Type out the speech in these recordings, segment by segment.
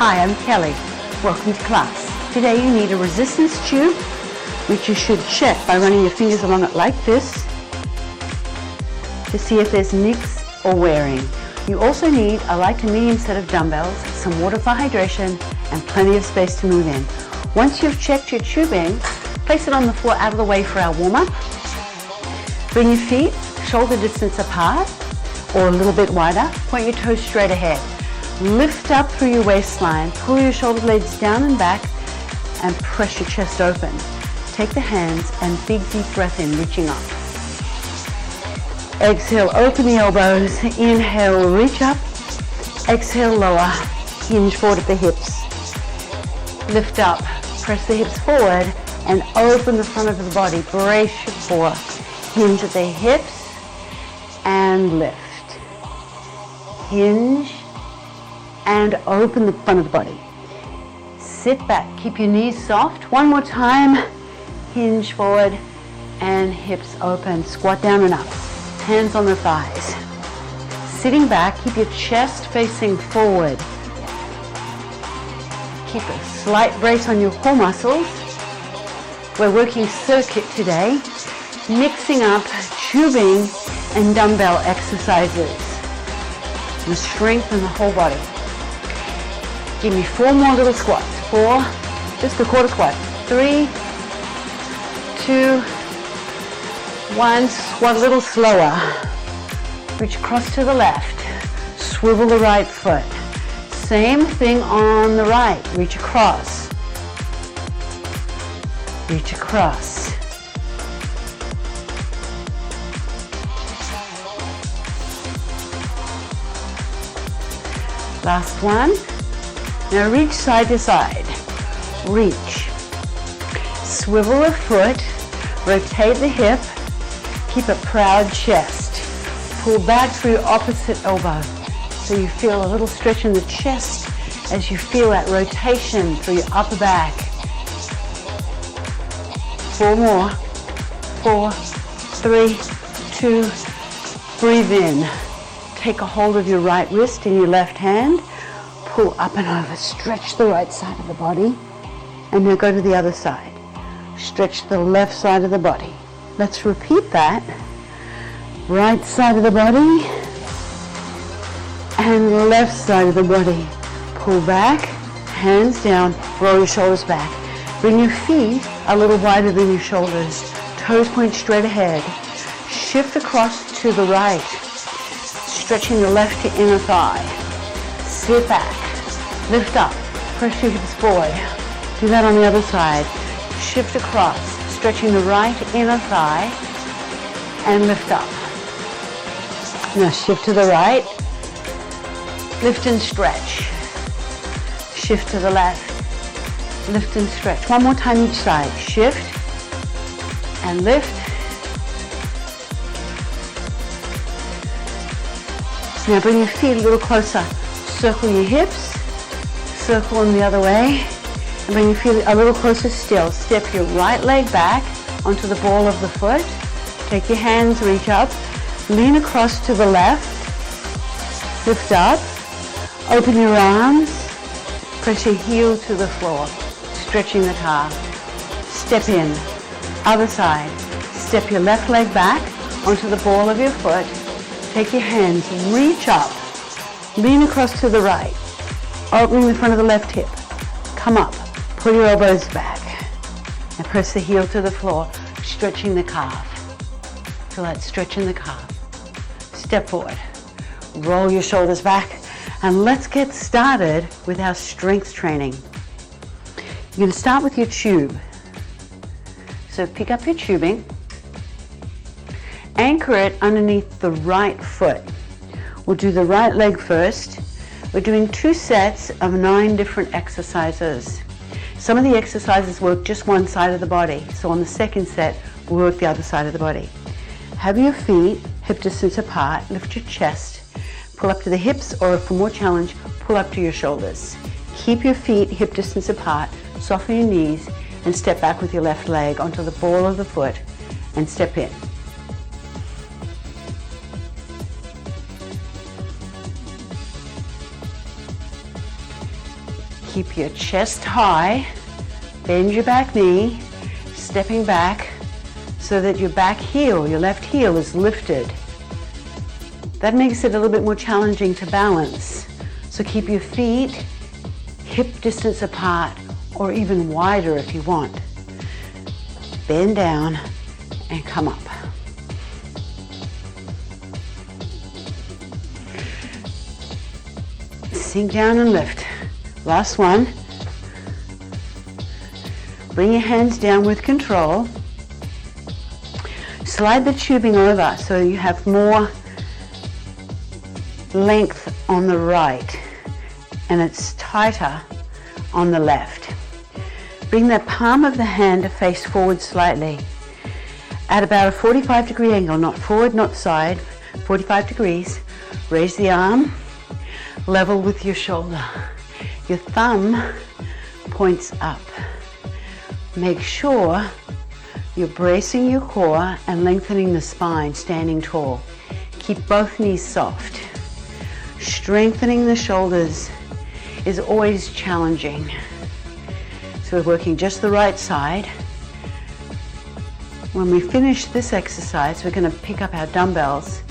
Hi, I'm Kelly. Welcome to class. Today you need a resistance tube, which you should check by running your fingers along it like this to see if there's nicks or wearing. You also need a light to medium set of dumbbells, some water for hydration, and plenty of space to move in. Once you've checked your tubing, place it on the floor out of the way for our warm-up. Bring your feet shoulder distance apart or a little bit wider. Point your toes straight ahead. Lift up through your waistline, pull your shoulder blades down and back, and press your chest open. Take the hands and big deep breath in, reaching up. Exhale, open the elbows. Inhale, reach up. Exhale, lower. Hinge forward at the hips. Lift up, press the hips forward, and open the front of the body. Brace your core. Hinge at the hips, and lift. Hinge, and open the front of the body. Sit back, keep your knees soft. One more time, hinge forward and hips open. Squat down and up, hands on the thighs. Sitting back, keep your chest facing forward. Keep a slight brace on your core muscles. We're working circuit today, mixing up tubing and dumbbell exercises to strengthen the whole body. Give me 4 more little squats. 4, just a quarter squat. 3, 2, 1. Squat a little slower. Reach across to the left. Swivel the right foot. Same thing on the right. Reach across. Reach across. Last one. Now reach side to side. Reach. Swivel a foot. Rotate the hip. Keep a proud chest. Pull back through your opposite elbow. So you feel a little stretch in the chest as you feel that rotation through your upper back. 4 more. 4, 3, 2. Breathe in. Take a hold of your right wrist in your left hand. Pull up and over. Stretch the right side of the body. And now go to the other side. Stretch the left side of the body. Let's repeat that. Right side of the body and left side of the body. Pull back, hands down, roll your shoulders back. Bring your feet a little wider than your shoulders. Toes point straight ahead. Shift across to the right, stretching the left to inner thigh. Sit back, lift up, press your hips forward. Do that on the other side. Shift across, stretching the right inner thigh and lift up. Now shift to the right, lift and stretch. Shift to the left, lift and stretch. One more time each side. Shift and lift. Now bring your feet a little closer. Circle your hips, circle them the other way, and bring your feet a little closer still. Step your right leg back onto the ball of the foot. Take your hands, reach up, lean across to the left, lift up, open your arms, press your heel to the floor, stretching the calf. Step in, other side. Step your left leg back onto the ball of your foot. Take your hands, reach up, lean across to the right, opening the front of the left hip. Come up, pull your elbows back, and press the heel to the floor, stretching the calf. Feel that stretch in the calf. Step forward, roll your shoulders back, and let's get started with our strength training. You're going to start with your tube. So pick up your tubing, anchor it underneath the right foot. We'll do the right leg first. We're doing 2 sets of 9 different exercises. Some of the exercises work just one side of the body. So on the second set, we'll work the other side of the body. Have your feet hip distance apart, lift your chest, pull up to the hips, or for more challenge, pull up to your shoulders. Keep your feet hip distance apart, soften your knees, and step back with your left leg onto the ball of the foot and step in. Keep your chest high, bend your back knee, stepping back so that your back heel, your left heel is lifted. That makes it a little bit more challenging to balance. So keep your feet hip distance apart or even wider if you want. Bend down and come up. Sink down and lift. Last one. Bring your hands down with control. Slide the tubing over so you have more length on the right and it's tighter on the left. Bring the palm of the hand to face forward slightly at about a 45-degree angle, not forward, not side, 45 degrees. Raise the arm, level with your shoulder. Your thumb points up. Make sure you're bracing your core and lengthening the spine, standing tall. Keep both knees soft. Strengthening the shoulders is always challenging. So we're working just the right side. When we finish this exercise, we're going to pick up our dumbbells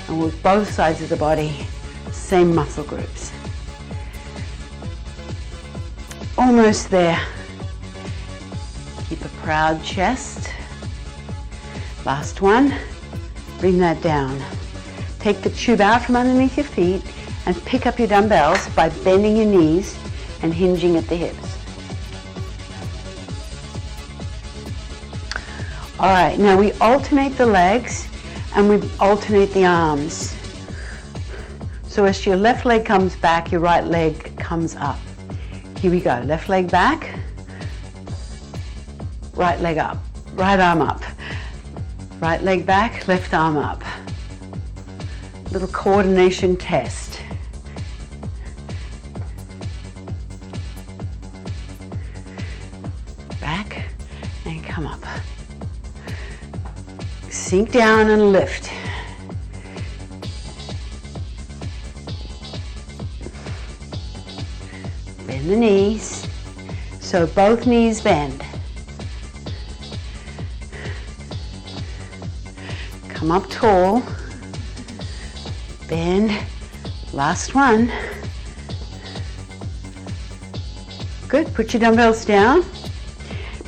and with both sides of the body, same muscle groups. Almost there. Keep a proud chest. Last one. Bring that down. Take the tube out from underneath your feet and pick up your dumbbells by bending your knees and hinging at the hips. All right, now we alternate the legs and we alternate the arms. So as your left leg comes back, your right leg comes up. Here we go, left leg back, right leg up, right arm up, right leg back, left arm up. Little coordination test. Back and come up. Sink down and lift. Bend the knees, so both knees bend. Come up tall. Bend. Last one. Good. Put your dumbbells down.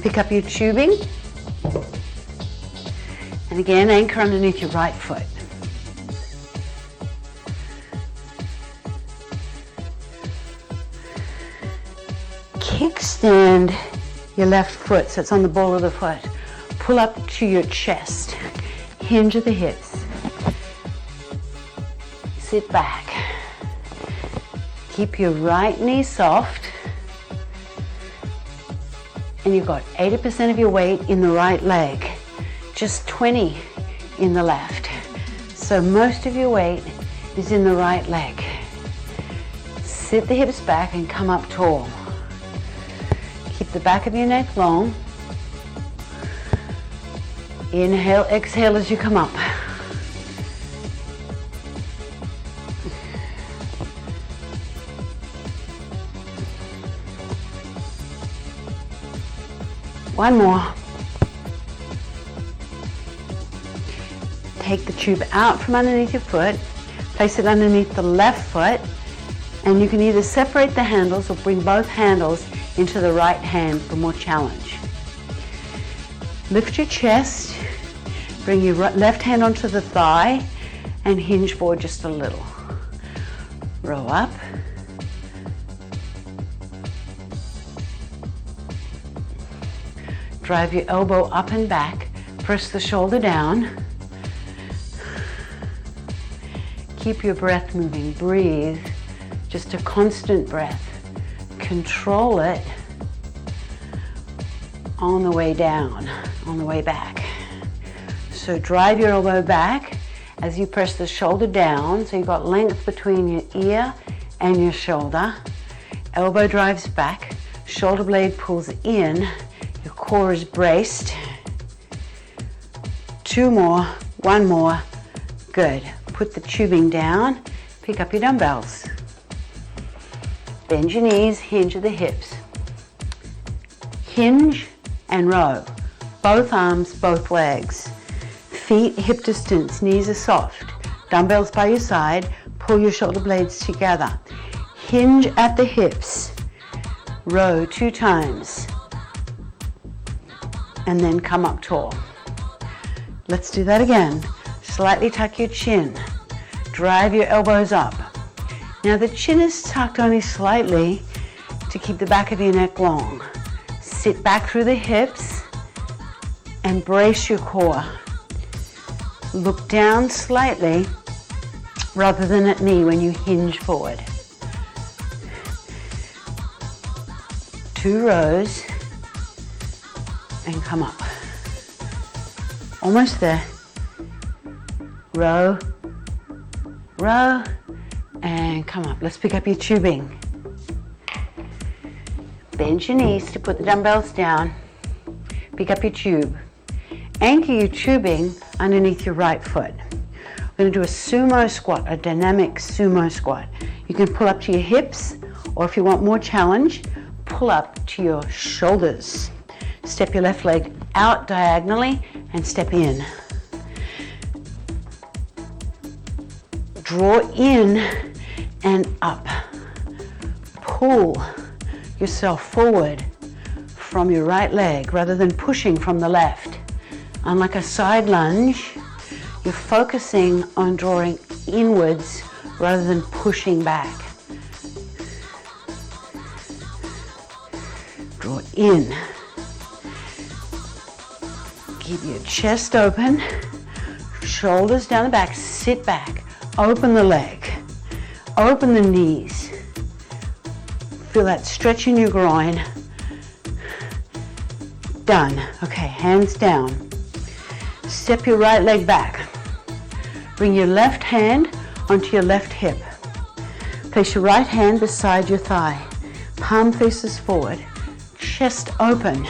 Pick up your tubing. And again, anchor underneath your right foot. Kickstand your left foot so it's on the ball of the foot. Pull up to your chest. Hinge at the hips. Sit back. Keep your right knee soft. And you've got 80% of your weight in the right leg. Just 20 in the left. So most of your weight is in the right leg. Sit the hips back and come up tall. Keep the back of your neck long. Inhale, exhale as you come up. One more. Take the tube out from underneath your foot, place it underneath the left foot, and you can either separate the handles or bring both handles into the right hand for more challenge. Lift your chest, bring your left hand onto the thigh, and hinge forward just a little. Roll up. Drive your elbow up and back, press the shoulder down. Keep your breath moving, breathe, just a constant breath. Control it on the way down, on the way back. So drive your elbow back as you press the shoulder down, so you've got length between your ear and your shoulder. Elbow drives back, shoulder blade pulls in, your core is braced. Two more, one more, good. Put the tubing down, pick up your dumbbells. Bend your knees, hinge at the hips. Hinge and row. Both arms, both legs. Feet hip distance, knees are soft. Dumbbells by your side, pull your shoulder blades together. Hinge at the hips. Row 2 times. And then come up tall. Let's do that again. Slightly tuck your chin. Drive your elbows up. Now the chin is tucked only slightly to keep the back of your neck long. Sit back through the hips and brace your core. Look down slightly rather than at me when you hinge forward. 2 rows and come up. Almost there. Row, row, and come up. Let's pick up your tubing. Bend your knees to put the dumbbells down. Pick up your tube. Anchor your tubing underneath your right foot. We're going to do a sumo squat, a dynamic sumo squat. You can pull up to your hips, or if you want more challenge, pull up to your shoulders. Step your left leg out diagonally and step in. Draw in and up. Pull yourself forward from your right leg rather than pushing from the left. Unlike a side lunge, you're focusing on drawing inwards rather than pushing back. Draw in. Keep your chest open, shoulders down the back, sit back, open the leg, open the knees. Feel that stretch in your groin. Done. Okay, hands down. Step your right leg back. Bring your left hand onto your left hip. Place your right hand beside your thigh. Palm faces forward, chest open.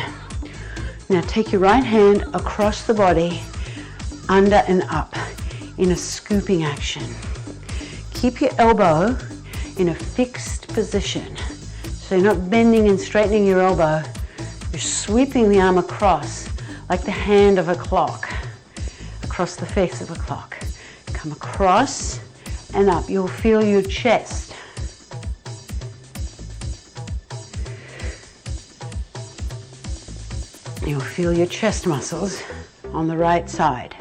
Now take your right hand across the body, under and up, in a scooping action. Keep your elbow in a fixed position. So you're not bending and straightening your elbow. You're sweeping the arm across like the hand of a clock, across the face of a clock. Come across and up. You'll feel your chest. You'll feel your chest muscles on the right side.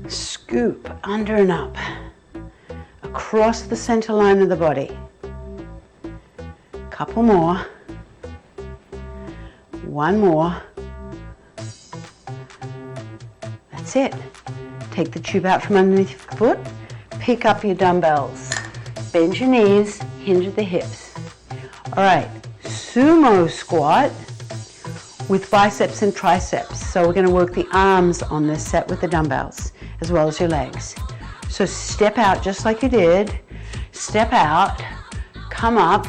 Scoop under and up, across the center line of the body. Couple more. One more. That's it. Take the tube out from underneath your foot. Pick up your dumbbells. Bend your knees, hinge at the hips. All right, sumo squat with biceps and triceps. So we're going to work the arms on this set with the dumbbells as well as your legs. So step out just like you did. Step out, come up,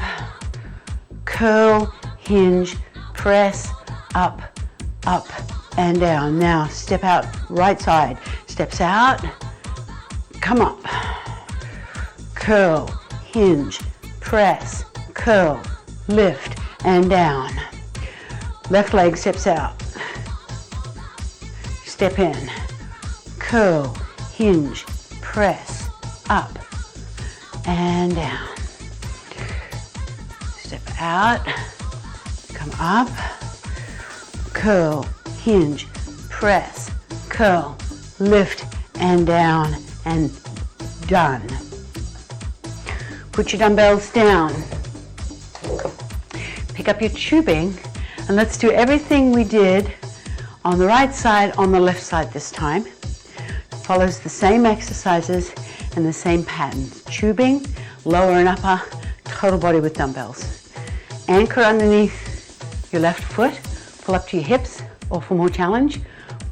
curl, hinge, press, up, up, and down. Now step out, right side. Steps out, come up, curl, hinge, press, curl, lift, and down. Left leg steps out. Step in. Curl, hinge, press, up, and down. Step out. Come up. Curl, hinge, press, curl, lift, and down, and done. Put your dumbbells down. Pick up your tubing. And let's do everything we did on the right side on the left side this time. Follows the same exercises and the same patterns. Tubing, lower and upper, total body with dumbbells. Anchor underneath your left foot, pull up to your hips, or for more challenge,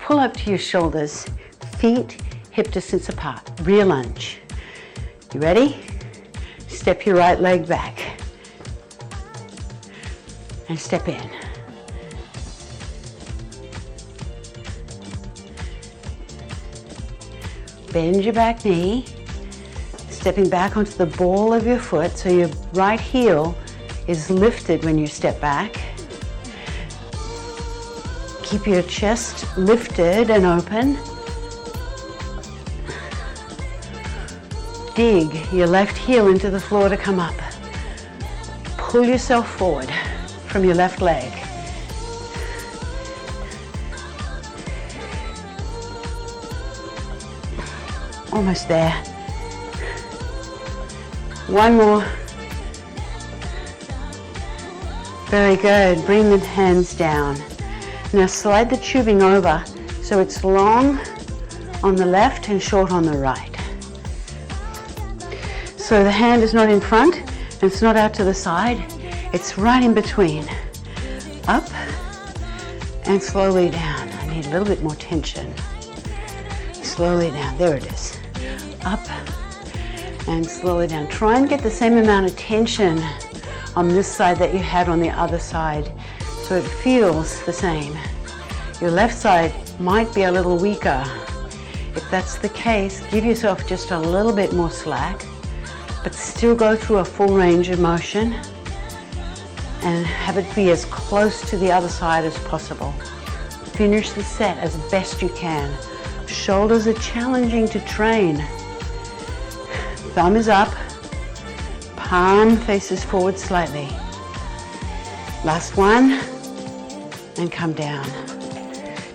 pull up to your shoulders, feet hip distance apart, rear lunge. You ready? Step your right leg back and step in. Bend your back knee, Stepping back onto the ball of your foot so your right heel is lifted when you step back. Keep your chest lifted and open. Dig your left heel into the floor to come up. Pull yourself forward from your left leg. Almost there. One more. Very good. Bring the hands down. Now slide the tubing over so it's long on the left and short on the right. So the hand is not in front and it's not out to the side. It's right in between. Up and slowly down. I need a little bit more tension. Slowly down. There it is. Up and slowly down. Try and get the same amount of tension on this side that you had on the other side so it feels the same. Your left side might be a little weaker. If that's the case, give yourself just a little bit more slack, but still go through a full range of motion and have it be as close to the other side as possible. Finish the set as best you can. Shoulders are challenging to train. Thumb is up, palm faces forward slightly. Last one, and come down.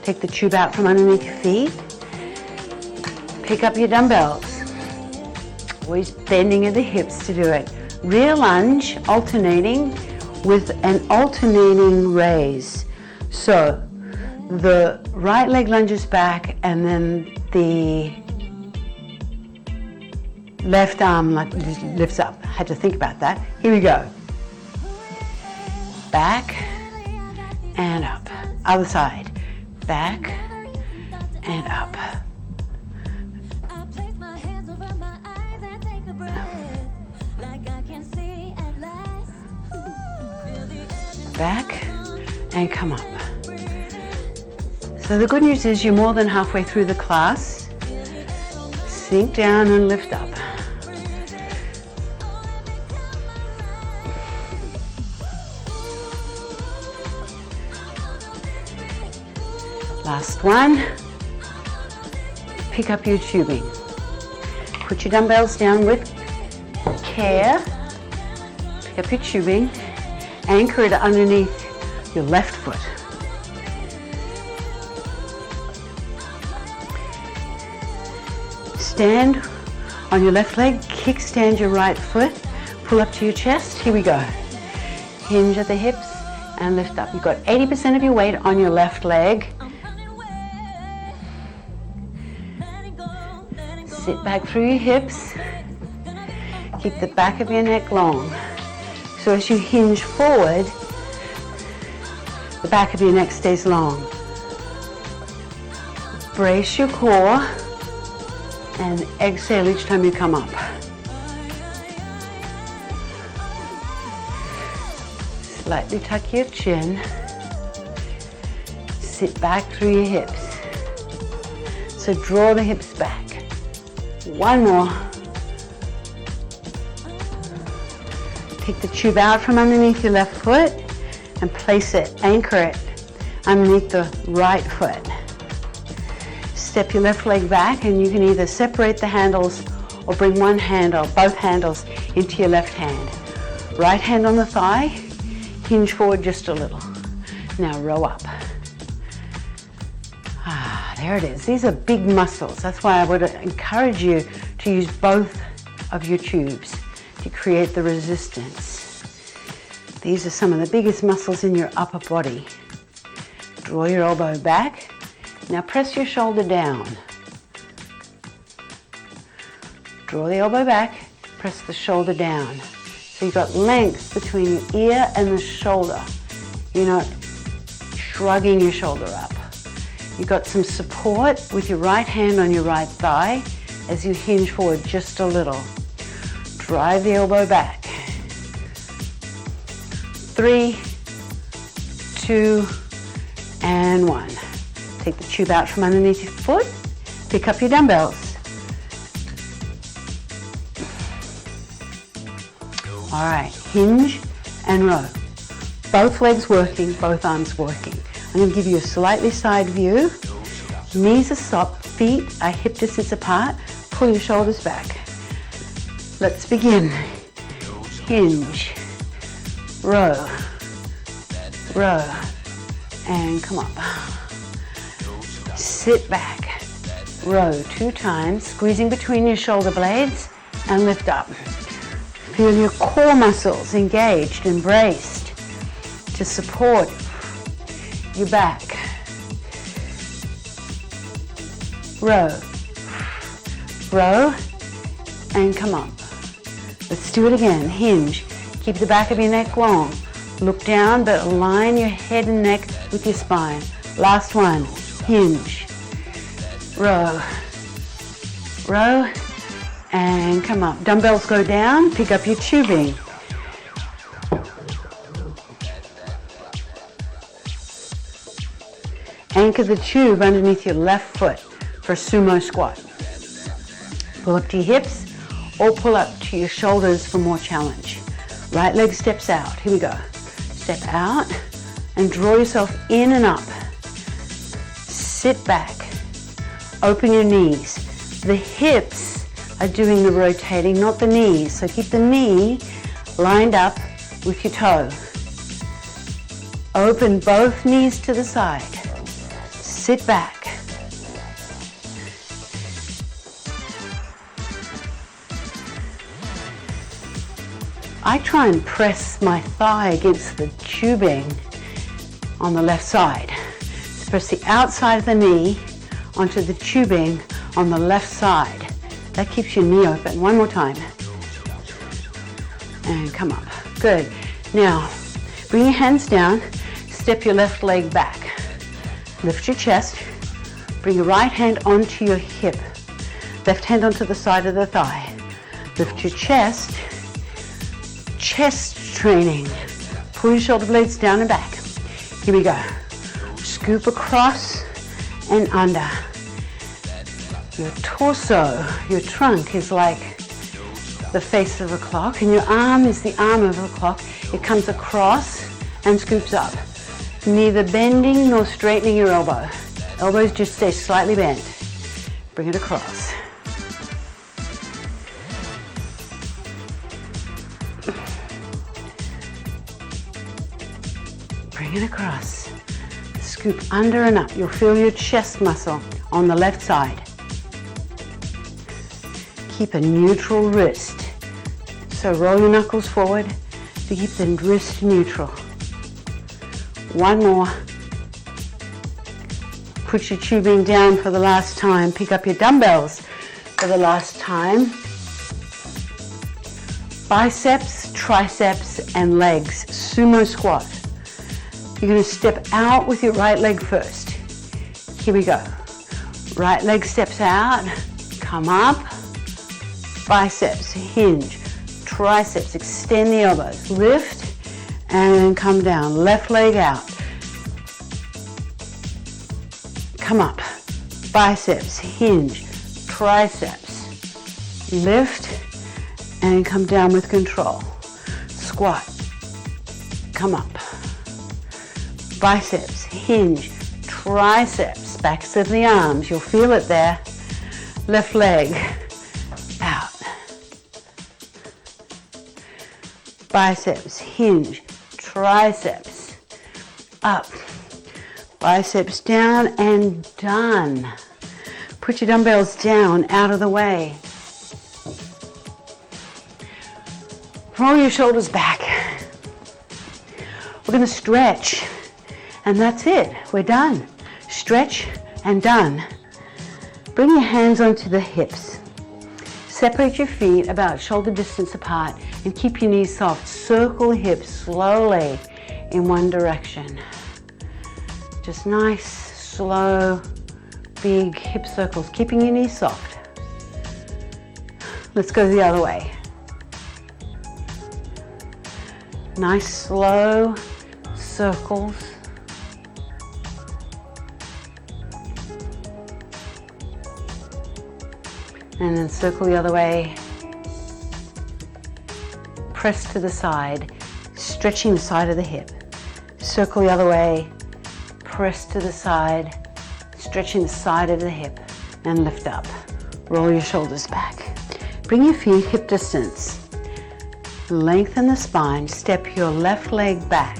Take the tube out from underneath your feet. Pick up your dumbbells. Always bending at the hips to do it. Rear lunge, alternating with an alternating raise. So the right leg lunges back and then the left arm lifts up. Had to think about that. Here we go. Back and up. Other side. Back and up. Back and come up. So the good news is you're more than halfway through the class. Sink down and lift up. Last one. Pick up your tubing. Put your dumbbells down with care. Pick up your tubing. Anchor it underneath your left foot. Stand on your left leg, kickstand your right foot, pull up to your chest. Here we go. Hinge at the hips and lift up. You've got 80% of your weight on your left leg. Sit back through your hips. Keep the back of your neck long. So as you hinge forward, the back of your neck stays long. Brace your core and exhale each time you come up. Slightly tuck your chin. Sit back through your hips. So draw the hips back. One more. Take the tube out from underneath your left foot and place it, anchor it underneath the right foot. Step your left leg back and you can either separate the handles or bring one handle, both handles into your left hand. Right hand on the thigh, hinge forward just a little. Now row up. There it is. These are big muscles. That's why I would encourage you to use both of your tubes to create the resistance. These are some of the biggest muscles in your upper body. Draw your elbow back. Now press your shoulder down. Draw the elbow back, press the shoulder down. So you've got length between your ear and the shoulder. You're not shrugging your shoulder up. You've got some support with your right hand on your right thigh as you hinge forward just a little. Drive the elbow back. 3, 2, and 1. Take the tube out from underneath your foot. Pick up your dumbbells. All right, hinge and row. Both legs working, both arms working. I'm going to give you a slightly side view. Knees are soft, feet are hip distance apart. Pull your shoulders back. Let's begin. Hinge, row, row, and come up. Sit back, row 2 times, squeezing between your shoulder blades and lift up. Feel your core muscles engaged and braced to support your back. Row, row, and come up. Let's do it again. Hinge. Keep the back of your neck long. Look down, but align your head and neck with your spine. Last one. Hinge. Row. Row. And come up. Dumbbells go down. Pick up your tubing. Anchor the tube underneath your left foot for a sumo squat. Pull up to your hips or pull up to your shoulders for more challenge. Right leg steps out. Here we go. Step out and draw yourself in and up. Sit back. Open your knees. The hips are doing the rotating, not the knees. So keep the knee lined up with your toe. Open both knees to the side. Sit back. I try and press my thigh against the tubing on the left side. So press the outside of the knee onto the tubing on the left side. That keeps your knee open. One more time. And come up. Good. Now, bring your hands down. Step your left leg back. Lift your chest. Bring your right hand onto your hip. Left hand onto the side of the thigh. Lift your chest. Chest training. Pull your shoulder blades down and back. Here we go. Scoop across and under. Your torso, your trunk is like the face of a clock, and your arm is the arm of a clock. It comes across and scoops up. Neither bending nor straightening your elbow. Elbows just stay slightly bent. Bring it across. Bring it across. Scoop under and up. You'll feel your chest muscle on the left side. Keep a neutral wrist. So roll your knuckles forward to keep the wrist neutral. One more. Put your tubing down for the last time. Pick up your dumbbells for the last time. Biceps, triceps, and legs. Sumo squat. You're going to step out with your right leg first. Here we go. Right leg steps out. Come up. Biceps, hinge. Triceps, extend the elbows. Lift and come down. Left leg out. Come up. Biceps, hinge. Triceps. Lift and come down with control. Squat. Come up. Biceps, hinge, triceps, backs of the arms. You'll feel it there. Left leg out. Biceps, hinge, triceps, up. Biceps down and done. Put your dumbbells down, out of the way. Roll your shoulders back. We're going to stretch. And that's it. We're done. Stretch and done. Bring your hands onto the hips. Separate your feet about shoulder distance apart and keep your knees soft. Circle hips slowly in one direction. Just nice, slow, big hip circles, keeping your knees soft. Let's go the other way. Nice, slow circles. And then circle the other way. press to the side, stretching the side of the hip. Circle the other way, press to the side, stretching the side of the hip, and lift up. Roll your shoulders back. Bring your feet hip distance. Lengthen the spine, step your left leg back.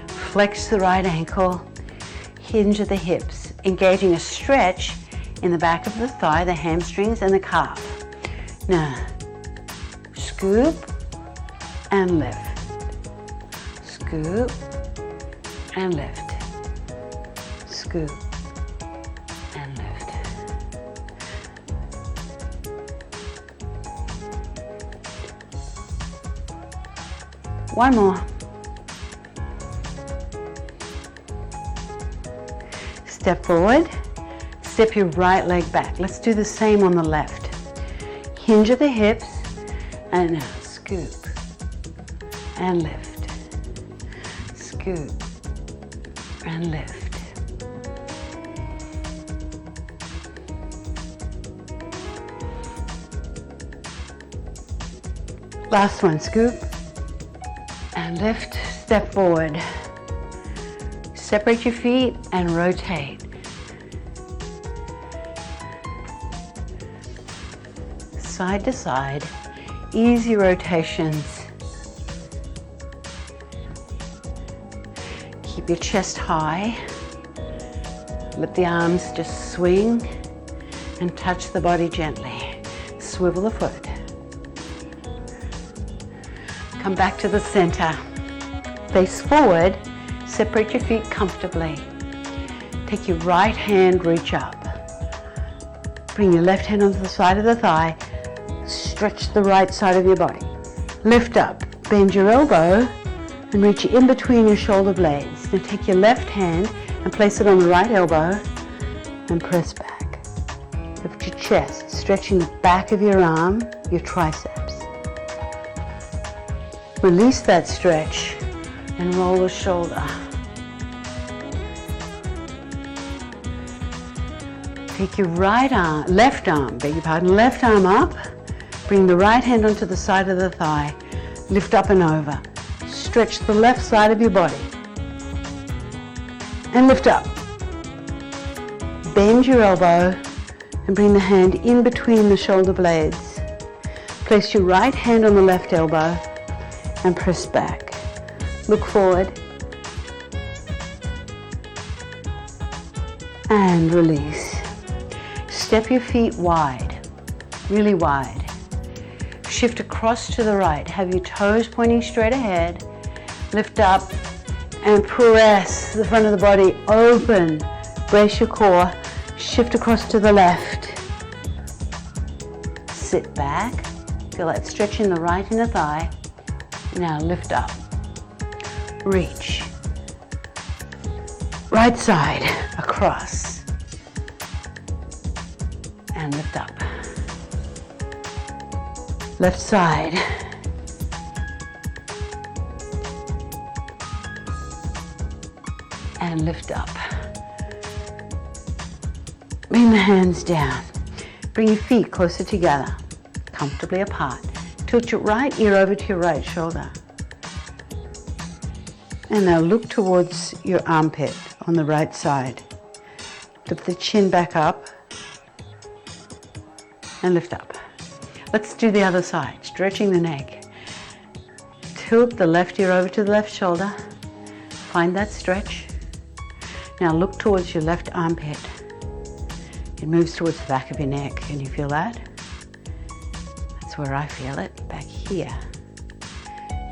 Flex the right ankle, hinge at the hips, engaging a stretch in the back of the thigh, the hamstrings, and the calf. Now, scoop and lift. Scoop and lift. Scoop and lift. One more. Step forward, step your right leg back. Let's do the same on the left. Hinge at the hips, and now scoop and lift. Scoop and lift. Last one, scoop and lift, step forward. Separate your feet and rotate. Side to side, easy rotations. Keep your chest high. Let the arms just swing and touch the body gently. Swivel the foot. Come back to the center. Face forward. Separate your feet comfortably. Take your right hand, reach up. Bring your left hand onto the side of the thigh. Stretch the right side of your body. Lift up. Bend your elbow and reach in between your shoulder blades. Now take your left hand and place it on the right elbow and press back. Lift your chest, stretching the back of your arm, your triceps. Release that stretch and roll the shoulder. Take your left arm up. Bring the right hand onto the side of the thigh. Lift up and over. Stretch the left side of your body. And lift up. Bend your elbow and bring the hand in between the shoulder blades. Place your right hand on the left elbow and press back. Look forward. And release. Step your feet wide, really wide. Shift across to the right. Have your toes pointing straight ahead. Lift up and press the front of the body open. Brace your core. Shift across to the left. Sit back. Feel that stretch in the right inner thigh. Now lift up. Reach. Right side across. And lift up. Left side. And lift up. Bring the hands down. Bring your feet closer together, comfortably apart. Tilt your right ear over to your right shoulder. And now look towards your armpit on the right side. Lift the chin back up. And lift up. Let's do the other side, stretching the neck. Tilt the left ear over to the left shoulder. Find that stretch. Now look towards your left armpit. It moves towards the back of your neck. Can you feel that? That's where I feel it, back here.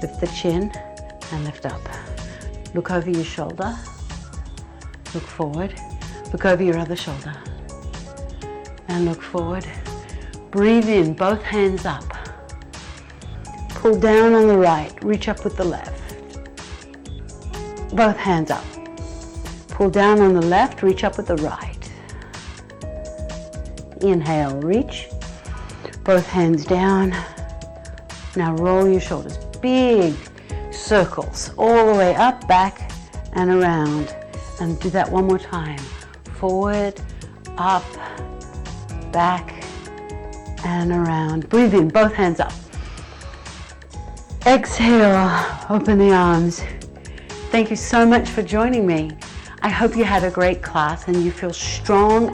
Lift the chin and lift up. Look over your shoulder. Look forward. Look over your other shoulder. And look forward. Breathe in, both hands up. Pull down on the right, reach up with the left. Both hands up. Pull down on the left, reach up with the right. Inhale, reach. Both hands down. Now roll your shoulders. Big circles all the way up, back, and around. And do that one more time. Forward, up, back, and around. Breathe in, both hands up. Exhale, open the arms. Thank you so much for joining me. I hope you had a great class and you feel strong